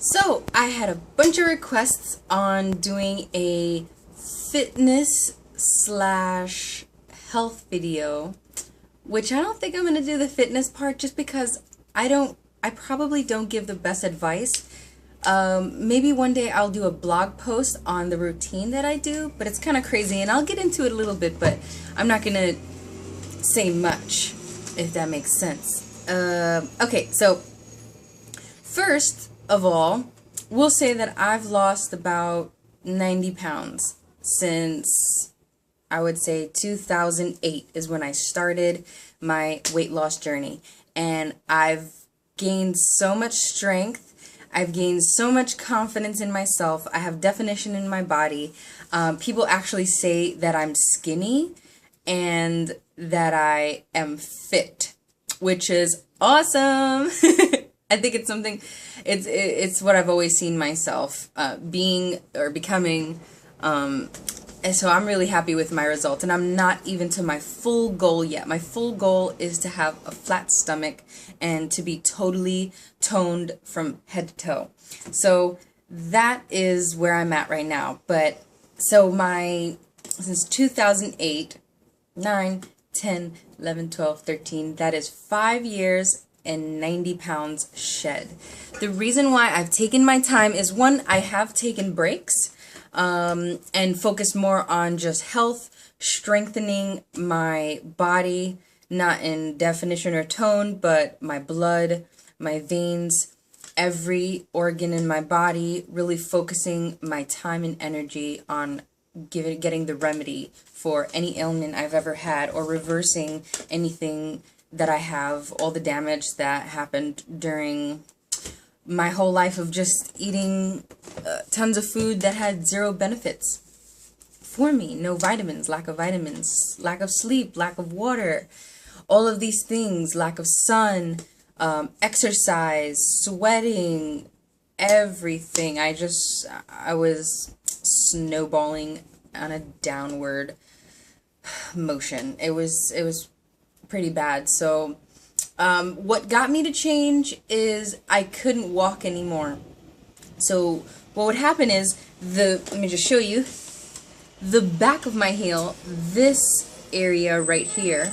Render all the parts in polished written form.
So I had a bunch of requests on doing a fitness slash health video, which I don't think I'm going to do the fitness part just because I probably don't give the best advice. Maybe one day I'll do a blog post on the routine that I do, but it's kind of crazy and I'll get into it a little bit, but I'm not going to say much, if that makes sense. Okay, so first of all, we'll say that I've lost about 90 pounds since, I would say, 2008 is when I started my weight loss journey. And I've gained so much strength. I've gained so much confidence in myself. I have definition in my body. People actually say that I'm skinny and that I am fit, which is awesome. I think it's something, it's what I've always seen myself being or becoming, and so I'm really happy with my results, and I'm not even to my full goal yet. My full goal is to have a flat stomach and to be totally toned from head to toe. So that is where I'm at right now. But so since 2008, 9, 10, 11, 12, 13, that is 5 years and 90 pounds shed. The reason why I've taken my time is, one, I have taken breaks and focused more on just health, strengthening my body, not in definition or tone, but my blood, my veins, every organ in my body, really focusing my time and energy on getting the remedy for any ailment I've ever had, or reversing anything that I have, all the damage that happened during my whole life of just eating tons of food that had zero benefits for me. No vitamins, lack of sleep, lack of water, all of these things, lack of sun, exercise, sweating, everything. I was snowballing on a downward motion. It was pretty bad. So what got me to change is I couldn't walk anymore. So what would happen is, let me just show you the back of my heel, this area right here.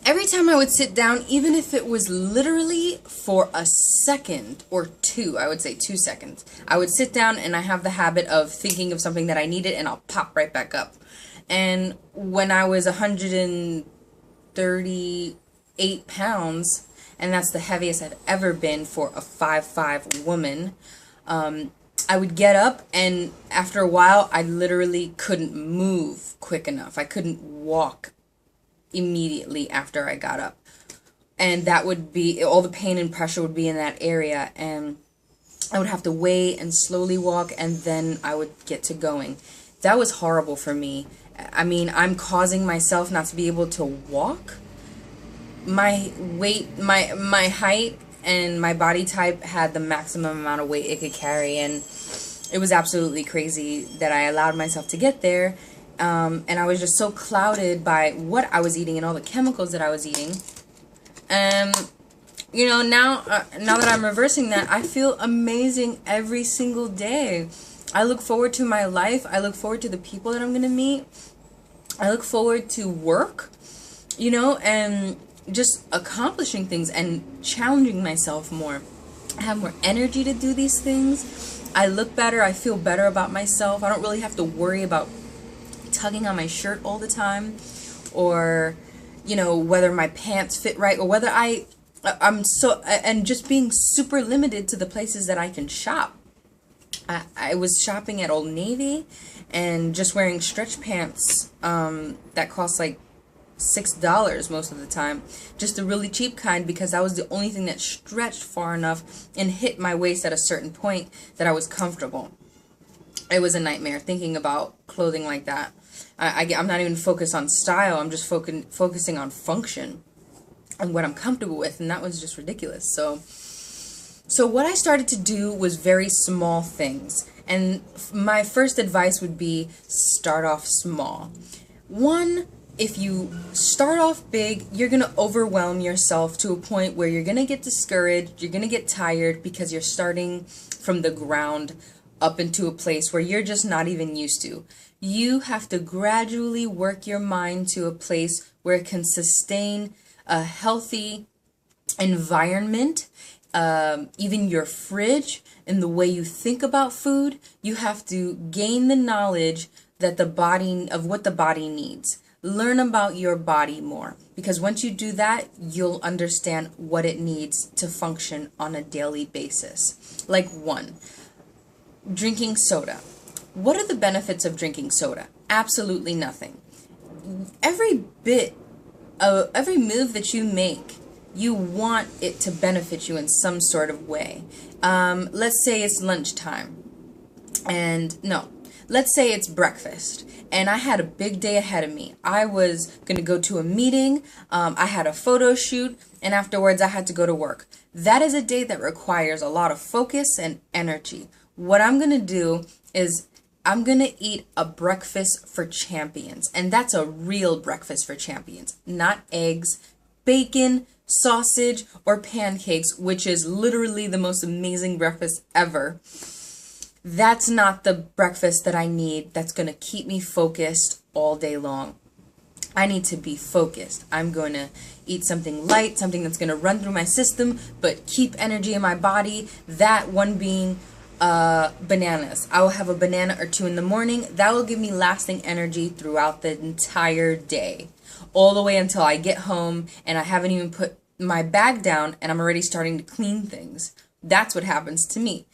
Every time I would sit down, even if it was literally for a second or two, I would say 2 seconds, I would sit down and I have the habit of thinking of something that I needed and I'll pop right back up. And when I was 138 pounds, and that's the heaviest I've ever been for a 5'5" woman, I would get up, and after a while I literally couldn't move quick enough. I couldn't walk immediately after I got up, and that would be, all the pain and pressure would be in that area, and I would have to wait and slowly walk, and then I would get to going. That was horrible for me. I mean, I'm causing myself not to be able to walk. My weight, my height and my body type had the maximum amount of weight it could carry, and it was absolutely crazy that I allowed myself to get there. And I was just so clouded by what I was eating and all the chemicals that I was eating. And you know, now that I'm reversing that, I feel amazing every single day. I look forward to my life. I look forward to the people that I'm going to meet. I look forward to work, you know, and just accomplishing things and challenging myself more. I have more energy to do these things. I look better. I feel better about myself. I don't really have to worry about tugging on my shirt all the time, or, you know, whether my pants fit right, or whether and just being super limited to the places that I can shop. I was shopping at Old Navy and just wearing stretch pants that cost like $6 most of the time, just the really cheap kind, because that was the only thing that stretched far enough and hit my waist at a certain point that I was comfortable. It was a nightmare thinking about clothing like that. I'm not even focused on style. I'm just focusing on function and what I'm comfortable with, and that was just ridiculous. So what I started to do was very small things, and my first advice would be start off small. One, if you start off big, you're going to overwhelm yourself to a point where you're going to get discouraged, you're going to get tired because you're starting from the ground up into a place where you're just not even used to. You have to gradually work your mind to a place where it can sustain a healthy environment. Even your fridge and the way you think about food, you have to gain the knowledge that of what the body needs. Learn about your body more, because once you do that, you'll understand what it needs to function on a daily basis. Like drinking soda. What are the benefits of drinking soda? Absolutely nothing. Every move that you make, you want it to benefit you in some sort of way. Let's say it's lunchtime, let's say it's breakfast, and I had a big day ahead of me. I was going to go to a meeting, I had a photo shoot, and afterwards I had to go to work. That is a day that requires a lot of focus and energy. What I'm going to do is I'm going to eat a breakfast for champions, and that's a real breakfast for champions, not eggs, bacon, sausage, or pancakes, which is literally the most amazing breakfast ever. That's not the breakfast that I need that's going to keep me focused all day long. I need to be focused. I'm going to eat something light, something that's going to run through my system, but keep energy in my body. That one being bananas. I will have a banana or two in the morning. That will give me lasting energy throughout the entire day, all the way until I get home and I haven't even put my bag down and I'm already starting to clean things. That's what happens to me.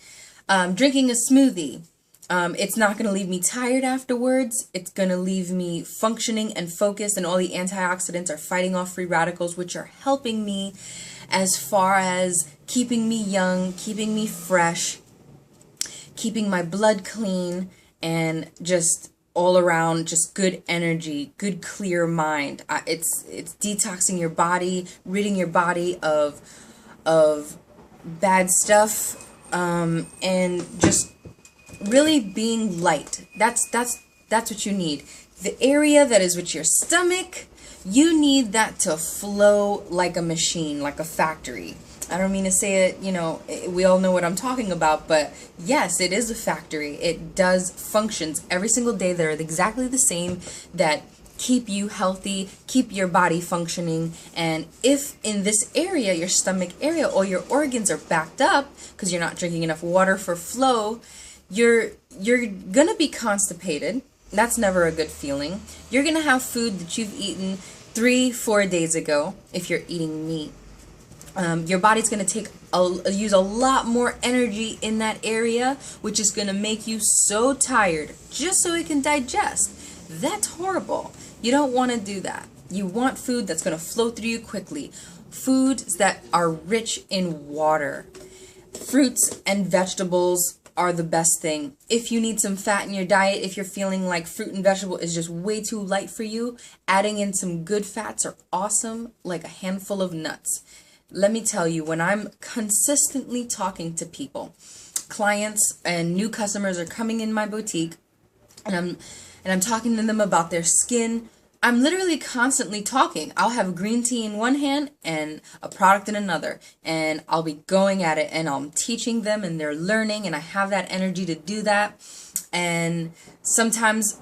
Drinking a smoothie, it's not going to leave me tired afterwards. It's going to leave me functioning and focused, and all the antioxidants are fighting off free radicals, which are helping me as far as keeping me young, keeping me fresh, keeping my blood clean, and just all around just good energy, good clear mind. It's detoxing your body, ridding your body of bad stuff, and just really being light. That's what you need. The area that is with your stomach, you need that to flow like a machine, like a factory. I don't mean to say it, we all know what I'm talking about, but yes, it is a factory. It does functions every single day that are exactly the same, that keep you healthy, keep your body functioning. And if in this area, your stomach area, all your organs are backed up because you're not drinking enough water for flow, you're gonna be constipated. That's never a good feeling. You're gonna have food that you've eaten 3-4 days ago if you're eating meat. Your body's going to use a lot more energy in that area, which is going to make you so tired just so it can digest. That's horrible. You don't want to do that. You want food that's going to flow through you quickly. Foods that are rich in water. Fruits and vegetables are the best thing. If you need some fat in your diet, if you're feeling like fruit and vegetable is just way too light for you, adding in some good fats are awesome, like a handful of nuts. Let me tell you, when I'm consistently talking to people, clients and new customers are coming in my boutique, and I'm talking to them about their skin, I'm literally constantly talking. I'll have green tea in one hand and a product in another, and I'll be going at it, and I'm teaching them, and they're learning, and I have that energy to do that. And sometimes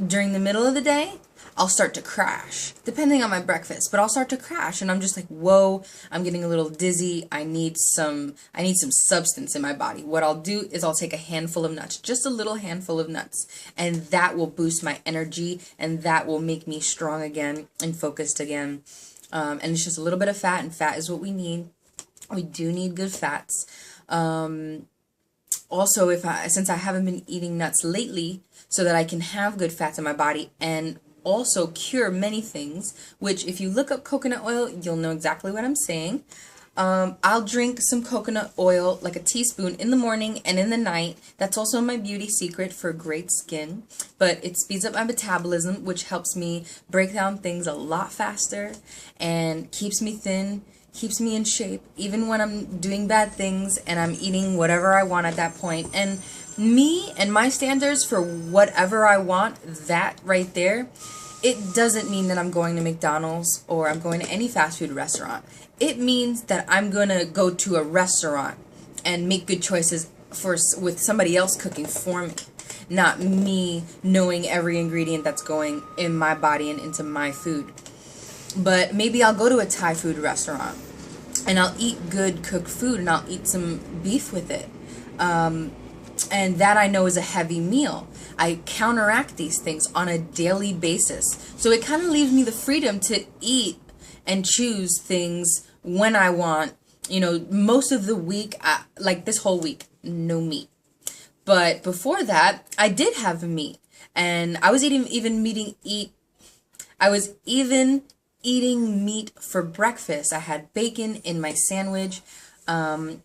during the middle of the day, I'll start to crash, depending on my breakfast, but I'll start to crash, and I'm just like, whoa, I'm getting a little dizzy. I need some substance in my body. What I'll do is I'll take a handful of nuts, just a little handful of nuts, and that will boost my energy, and that will make me strong again and focused again. And it's just a little bit of fat, and fat is what we need. We do need good fats. Also, since I haven't been eating nuts lately, so that I can have good fats in my body and also cure many things, which if you look up coconut oil, you'll know exactly what I'm saying. I'll drink some coconut oil, like a teaspoon, in the morning and in the night. That's also my beauty secret for great skin. But it speeds up my metabolism, which helps me break down things a lot faster and keeps me thin, keeps me in shape, even when I'm doing bad things and I'm eating whatever I want at that point. And me and my standards for whatever I want, that right there it doesn't mean that I'm going to McDonald's or I'm going to any fast food restaurant. It means that I'm going to go to a restaurant and make good choices with somebody else cooking for me, not me knowing every ingredient that's going in my body and into my food. But maybe I'll go to a Thai food restaurant and I'll eat good cooked food and I'll eat some beef with it. And that I know is a heavy meal. I counteract these things on a daily basis. So it kind of leaves me the freedom to eat and choose things when I want. Most of the week, like this whole week, no meat. But before that, I did have meat. And I was even eating meat for breakfast. I had bacon in my sandwich. And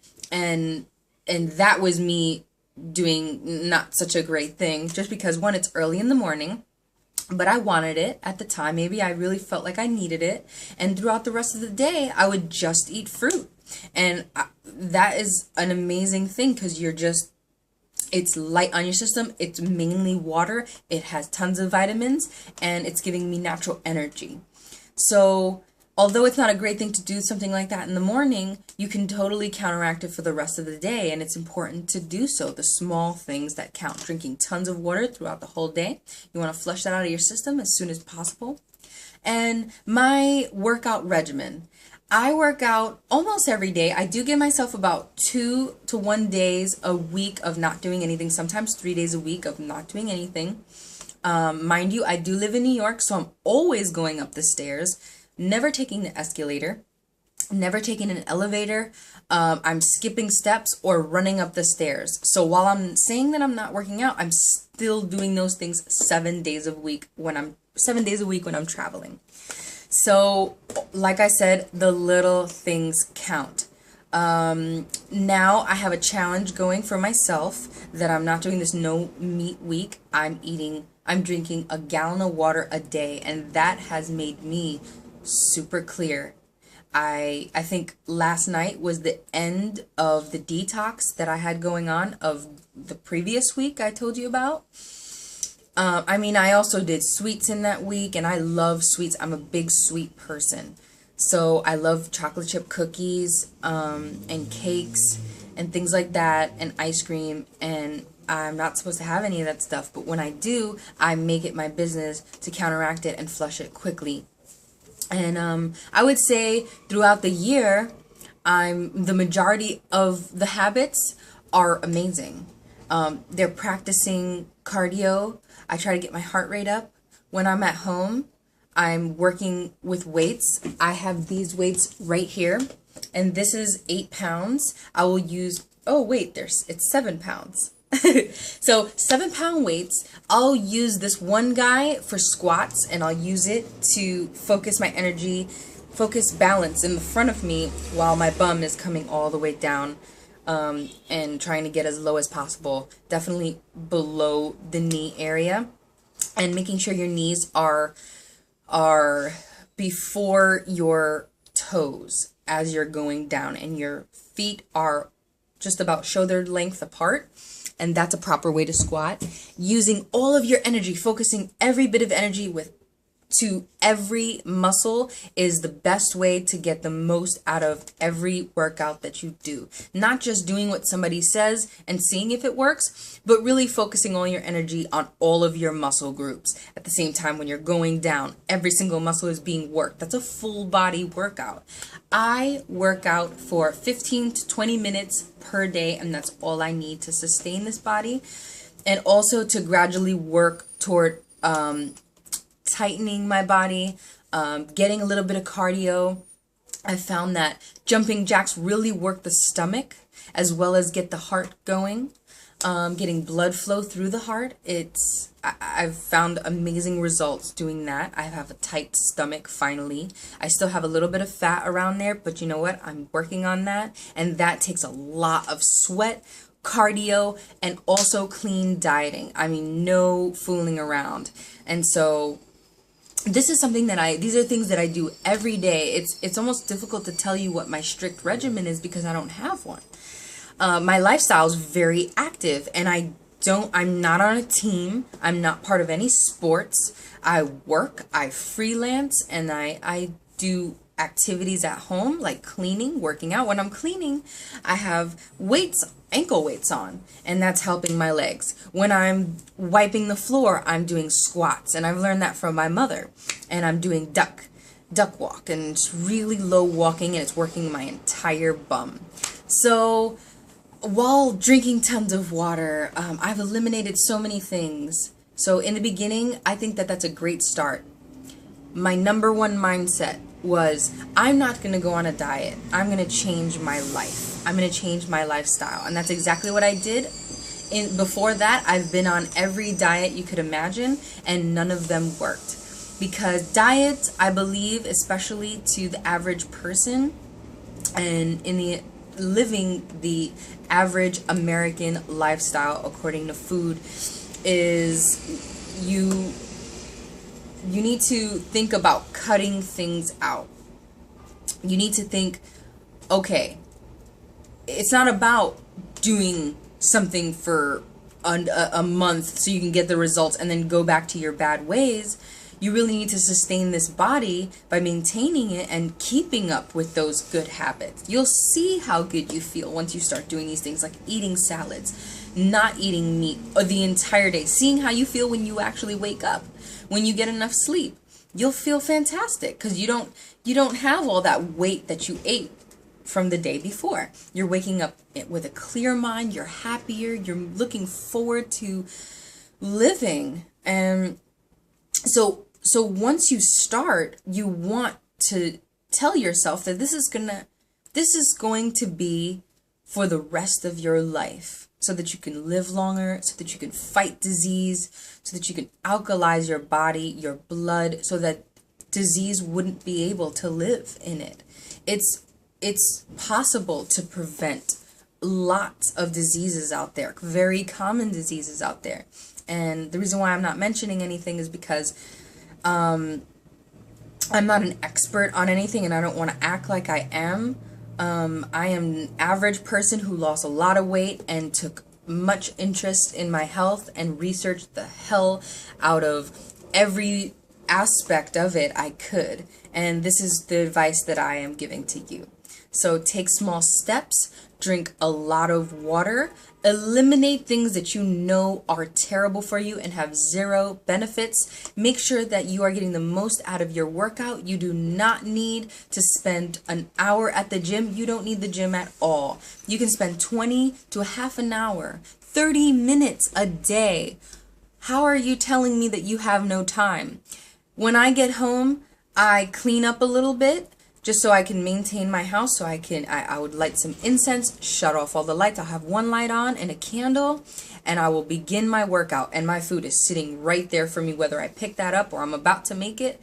that was me doing not such a great thing, just because, one, it's early in the morning, but I wanted it at the time. Maybe I really felt like I needed it, and throughout the rest of the day I would just eat fruit. And that is an amazing thing, because it's light on your system, it's mainly water, it has tons of vitamins, and it's giving me natural energy. So although it's not a great thing to do something like that in the morning, you can totally counteract it for the rest of the day, and it's important to do so. The small things that count. Drinking tons of water throughout the whole day. You want to flush that out of your system as soon as possible. And my workout regimen. I work out almost every day. I do give myself about 2 to 1 days a week of not doing anything, sometimes 3 days a week of not doing anything. Mind you, I do live in New York, so I'm always going up the stairs. Never taking the escalator, never taking an elevator. I'm skipping steps or running up the stairs. So while I'm saying that I'm not working out, I'm still doing those things 7 days a week when I'm traveling. So like I said, the little things count. Now I have a challenge going for myself that I'm not doing this no meat week. I'm drinking a gallon of water a day, and that has made me super clear. I think last night was the end of the detox that I had going on of the previous week I told you about. I also did sweets in that week, and I love sweets. I'm a big sweet person. So I love chocolate chip cookies, and cakes and things like that, and ice cream, and I'm not supposed to have any of that stuff, but when I do, I make it my business to counteract it and flush it quickly. And I would say throughout the year, the majority of the habits are amazing. They're practicing cardio. I try to get my heart rate up. When I'm at home, I'm working with weights. I have these weights right here, and this is 8 pounds. I will use, it's 7 pounds. So 7-pound weights. I'll use this one guy for squats, and I'll use it to focus my energy, focus balance in the front of me while my bum is coming all the way down, and trying to get as low as possible, definitely below the knee area, and making sure your knees are before your toes as you're going down, and your feet are just about shoulder length apart. And that's a proper way to squat. Using all of your energy, focusing every bit of energy to every muscle is the best way to get the most out of every workout that you do. Not just doing what somebody says and seeing if it works, but really focusing all your energy on all of your muscle groups. At the same time, when you're going down, every single muscle is being worked. That's a full body workout. I work out for 15 to 20 minutes per day, and that's all I need to sustain this body, and also to gradually work toward tightening my body, getting a little bit of cardio. I found that jumping jacks really work the stomach as well as get the heart going, getting blood flow through the heart. I've found amazing results doing that. I have a tight stomach finally. I still have a little bit of fat around there, but you know what? I'm working on that, and that takes a lot of sweat, cardio, and also clean dieting. No fooling around. And so this is something these are things that I do every day. It's almost difficult to tell you what my strict regimen is because I don't have one. My lifestyle is very active, and I I'm not on a team. I'm not part of any sports. I work, I freelance, and I do activities at home like cleaning, working out. When I'm cleaning, I have ankle weights on, and that's helping my legs. When I'm wiping the floor, I'm doing squats, and I've learned that from my mother. And I'm doing duck walk, and it's really low walking, and it's working my entire bum. So while drinking tons of water, I've eliminated so many things. So in the beginning, I think that that's a great start. My number one mindset was, I'm not going to go on a diet. I'm going to change my life. I'm going to change my lifestyle. And that's exactly what I did. Before that, I've been on every diet you could imagine, and none of them worked. Because diet, I believe, especially to the average person, and living the average American lifestyle according to food, is you need to think about cutting things out. You need to think, okay, it's not about doing something for a month so you can get the results and then go back to your bad ways. You really need to sustain this body by maintaining it and keeping up with those good habits. You'll see how good you feel once you start doing these things, like eating salads, not eating meat the entire day, seeing how you feel when you actually wake up, when you get enough sleep. You'll feel fantastic because you don't have all that weight that you ate from the day before. You're waking up with a clear mind, you're happier, you're looking forward to living. And so once you start, you want to tell yourself that this is going to be for the rest of your life, so that you can live longer, so that you can fight disease, so that you can alkalize your body, your blood, so that disease wouldn't be able to live in it. It's possible to prevent lots of diseases out there, very common diseases out there. And the reason why I'm not mentioning anything is because I'm not an expert on anything, and I don't want to act like I am. I am an average person who lost a lot of weight and took much interest in my health and researched the hell out of every aspect of it I could. And this is the advice that I am giving to you. So take small steps, drink a lot of water, eliminate things that you know are terrible for you and have zero benefits. Make sure that you are getting the most out of your workout. You do not need to spend an hour at the gym. You don't need the gym at all. You can spend 20 to a half an hour, 30 minutes a day. How are you telling me that you have no time? When I get home, I clean up a little bit, just so I can maintain my house. So I would light some incense, shut off all the lights. I'll have one light on and a candle, and I will begin my workout. And my food is sitting right there for me, whether I pick that up or I'm about to make it,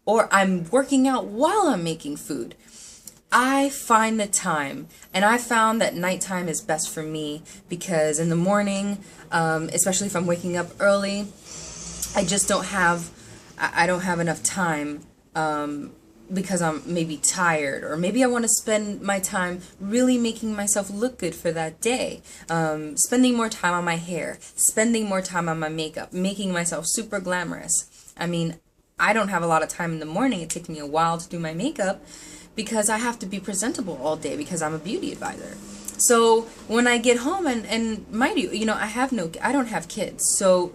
or I'm working out while I'm making food. I find the time, and I found that nighttime is best for me, because in the morning, especially if I'm waking up early, I don't have enough time, because I'm maybe tired, or maybe I want to spend my time really making myself look good for that day. Spending more time on my hair, spending more time on my makeup, making myself super glamorous. I mean, I don't have a lot of time in the morning. It takes me a while to do my makeup because I have to be presentable all day because I'm a beauty advisor. So when I get home, and mind you, I don't have kids. So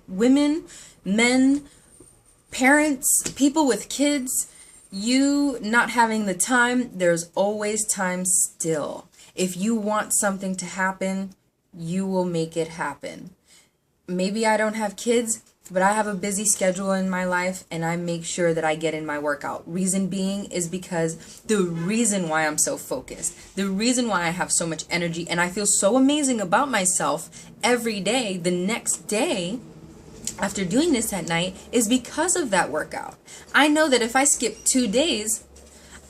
women, men, parents, people with kids, you not having the time, there's always time still. If you want something to happen, you will make it happen. Maybe I don't have kids, but I have a busy schedule in my life, and I make sure that I get in my workout. Reason being is because the reason why I'm so focused, the reason why I have so much energy, and I feel so amazing about myself every day, the next day, after doing this at night, is because of that workout. I know that if I skip 2 days,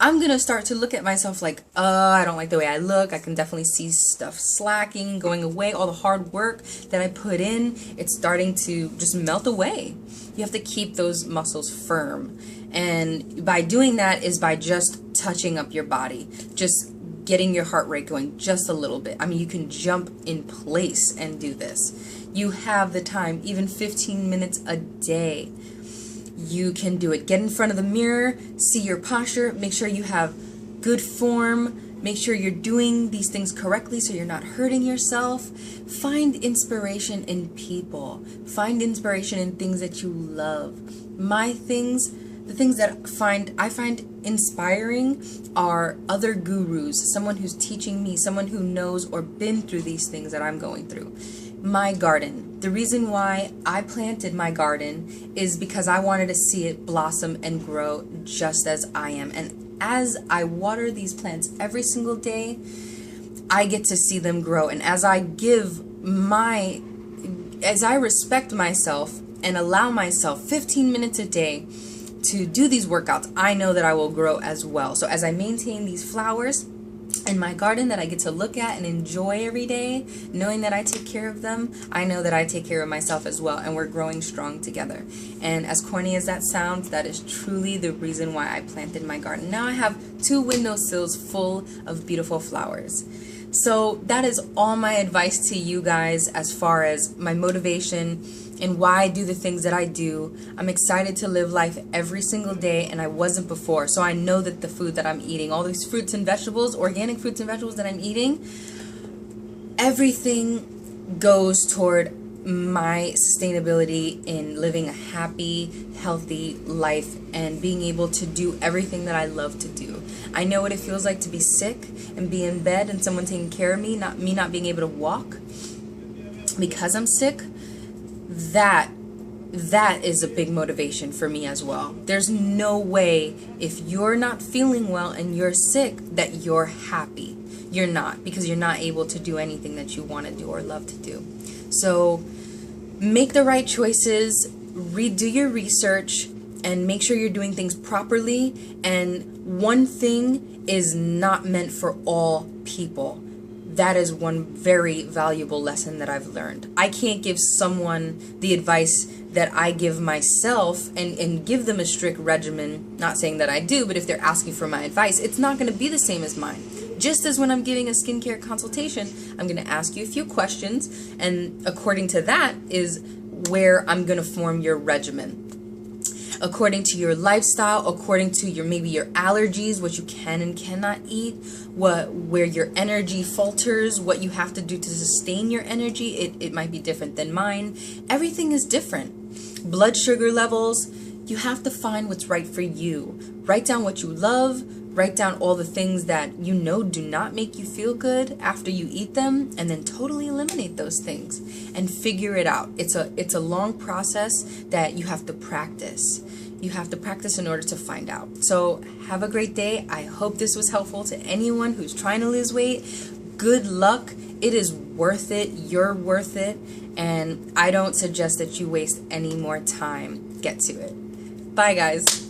I'm going to start to look at myself like, I don't like the way I look. I can definitely see stuff slacking, going away. All the hard work that I put in, it's starting to just melt away. You have to keep those muscles firm. And by doing that is by just touching up your body. Just getting your heart rate going just a little bit. I mean, you can jump in place and do this. You have the time, even 15 minutes a day. You can do it. Get in front of the mirror, see your posture, make sure you have good form, make sure you're doing these things correctly so you're not hurting yourself. Find inspiration in people. Find inspiration in things that you love. The things that I find inspiring are other gurus, someone who's teaching me, someone who knows or been through these things that I'm going through. My garden. The reason why I planted my garden is because I wanted to see it blossom and grow just as I am. And as I water these plants every single day, I get to see them grow. And as I respect myself and allow myself 15 minutes a day to do these workouts, I know that I will grow as well. So as I maintain these flowers in my garden that I get to look at and enjoy every day, knowing that I take care of them, I know that I take care of myself as well, and we're growing strong together. And as corny as that sounds, that is truly the reason why I planted my garden. Now I have 2 windowsills full of beautiful flowers. So that is all my advice to you guys as far as my motivation and why I do the things that I do. I'm excited to live life every single day, and I wasn't before. So I know that the food that I'm eating, all these fruits and vegetables, organic fruits and vegetables that I'm eating, everything goes toward my sustainability in living a happy, healthy life and being able to do everything that I love to do. I know what it feels like to be sick and be in bed and someone taking care of me, not being able to walk because I'm sick. That is a big motivation for me as well. There's no way if you're not feeling well and you're sick that you're happy. You're not, because you're not able to do anything that you want to do or love to do. So make the right choices, do your research, and make sure you're doing things properly. And one thing is not meant for all people. That is one very valuable lesson that I've learned. I can't give someone the advice that I give myself and give them a strict regimen. Not saying that I do, but if they're asking for my advice, it's not going to be the same as mine. Just as when I'm giving a skincare consultation, I'm going to ask you a few questions, and according to that is where I'm going to form your regimen. According to your lifestyle, according to maybe your allergies, what you can and cannot eat, where your energy falters, what you have to do to sustain your energy, it might be different than mine. Everything is different. Blood sugar levels, you have to find what's right for you. Write down what you love, write down all the things that you know do not make you feel good after you eat them, and then totally eliminate those things and figure it out. It's a long process that you have to practice. You have to practice in order to find out. So have a great day. I hope this was helpful to anyone who's trying to lose weight. Good luck. It is worth it. You're worth it. And I don't suggest that you waste any more time. Get to it. Bye, guys.